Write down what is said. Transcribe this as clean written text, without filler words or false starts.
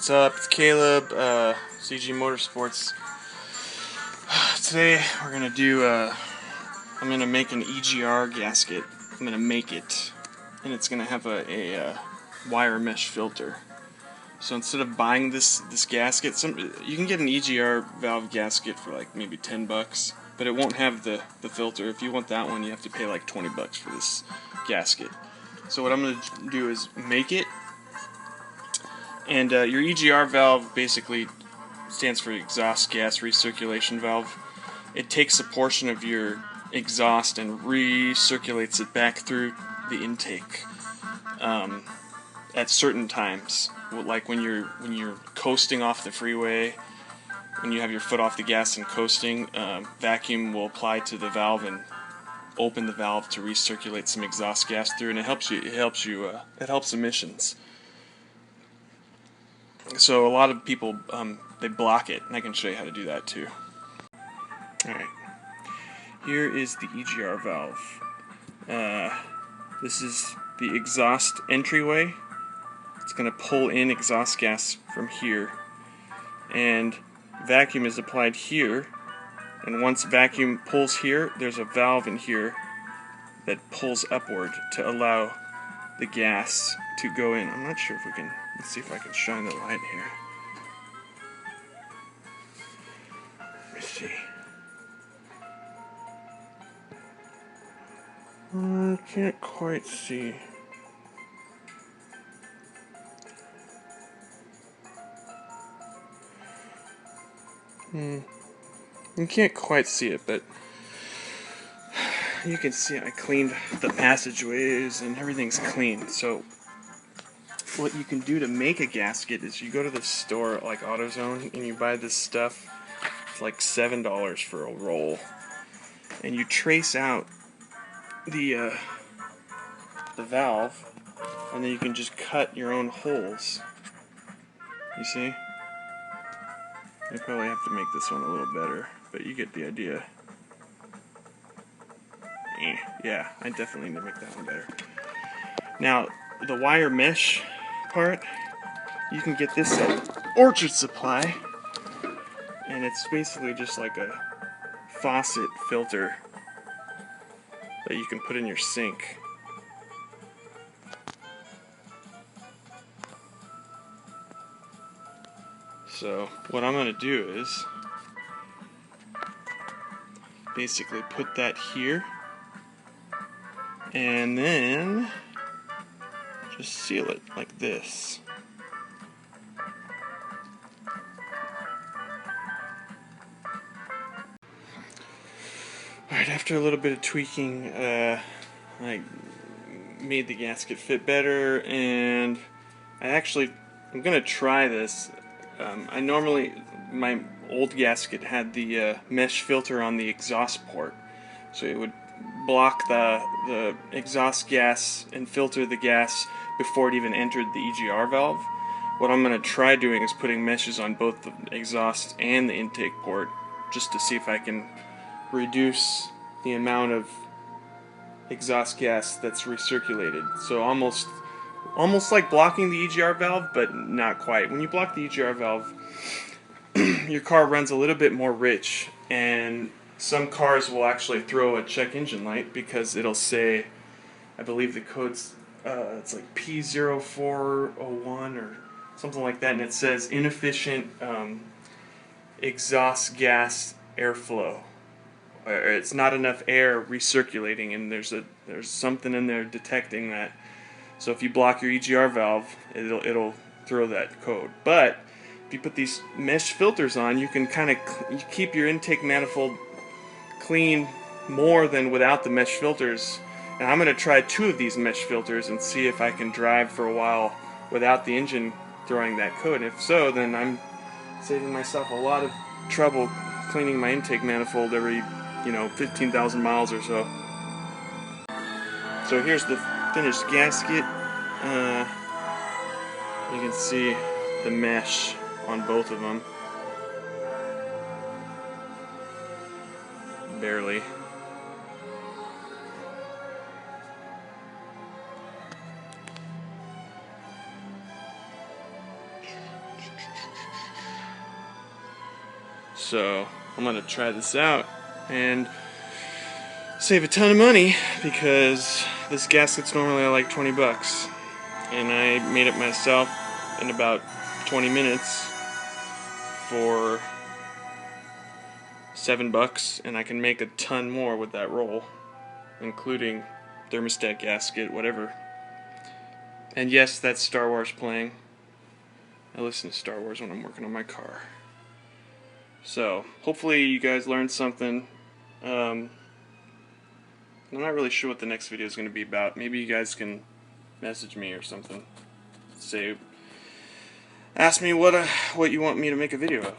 What's up? It's Caleb, CG Motorsports. Today we're gonna do. I'm gonna make an EGR gasket. I'm gonna make it, and it's gonna have a wire mesh filter. So instead of buying this gasket, you can get an EGR valve gasket for like maybe $10, but it won't have the filter. If you want that one, you have to pay like $20 for this gasket. So what I'm gonna do is make it. And your EGR valve basically stands for exhaust gas recirculation valve. It takes a portion of your exhaust and recirculates it back through the intake at certain times, like when you're coasting off the freeway, when you have your foot off the gas and coasting. Vacuum will apply to the valve and open the valve to recirculate some exhaust gas through, and it helps emissions. So a lot of people, they block it, and I can show you how to do that too. Alright, here is the EGR valve. This is the exhaust entryway. It's going to pull in exhaust gas from here, and vacuum is applied here, and once vacuum pulls here, there's a valve in here that pulls upward to allow the gas to go in. I'm not sure if we can. Let's see if I can shine the light here. Let me see. I can't quite see. You can't quite see it, but you can see I cleaned the passageways and everything's clean. So what you can do to make a gasket is you go to the store like AutoZone and you buy this stuff. It's like $7 for a roll, and you trace out the valve, and then you can just cut your own holes. You see? I probably have to make this one a little better, but you get the idea. Yeah, I definitely need to make that one better. Now, the wire mesh part, you can get this at Orchard Supply, and it's basically just like a faucet filter that you can put in your sink. So what I'm going to do is basically put that here, and then just seal it like this. Alright, after a little bit of tweaking, I made the gasket fit better, and I'm going to try this. My old gasket had the mesh filter on the exhaust port, so it would block the exhaust gas and filter the gas before it even entered the EGR valve. What I'm going to try doing is putting meshes on both the exhaust and the intake port, just to see if I can reduce the amount of exhaust gas that's recirculated. So almost like blocking the EGR valve, but not quite. When you block the EGR valve, your car runs a little bit more rich, and some cars will actually throw a check engine light because it'll say, I believe the code's it's like P0401 or something like that, and it says inefficient exhaust gas airflow. Or it's not enough air recirculating, and there's something in there detecting that. So if you block your EGR valve, it'll throw that code. But if you put these mesh filters on, you can kind of keep your intake manifold clean more than without the mesh filters. And I'm going to try 2 of these mesh filters and see if I can drive for a while without the engine throwing that code. If so, then I'm saving myself a lot of trouble cleaning my intake manifold every 15,000 miles or so. So here's the finished gasket. You can see the mesh on both of them. Barely. So I'm gonna try this out and save a ton of money, because this gasket's normally like 20 bucks, and I made it myself in about 20 minutes for $7, and I can make a ton more with that roll, including thermostat gasket, whatever. And yes, that's Star Wars playing. I listen to Star Wars when I'm working on my car. So hopefully you guys learned something. I'm not really sure what the next video is going to be about. Maybe you guys can message me or something. Ask me what you want me to make a video of.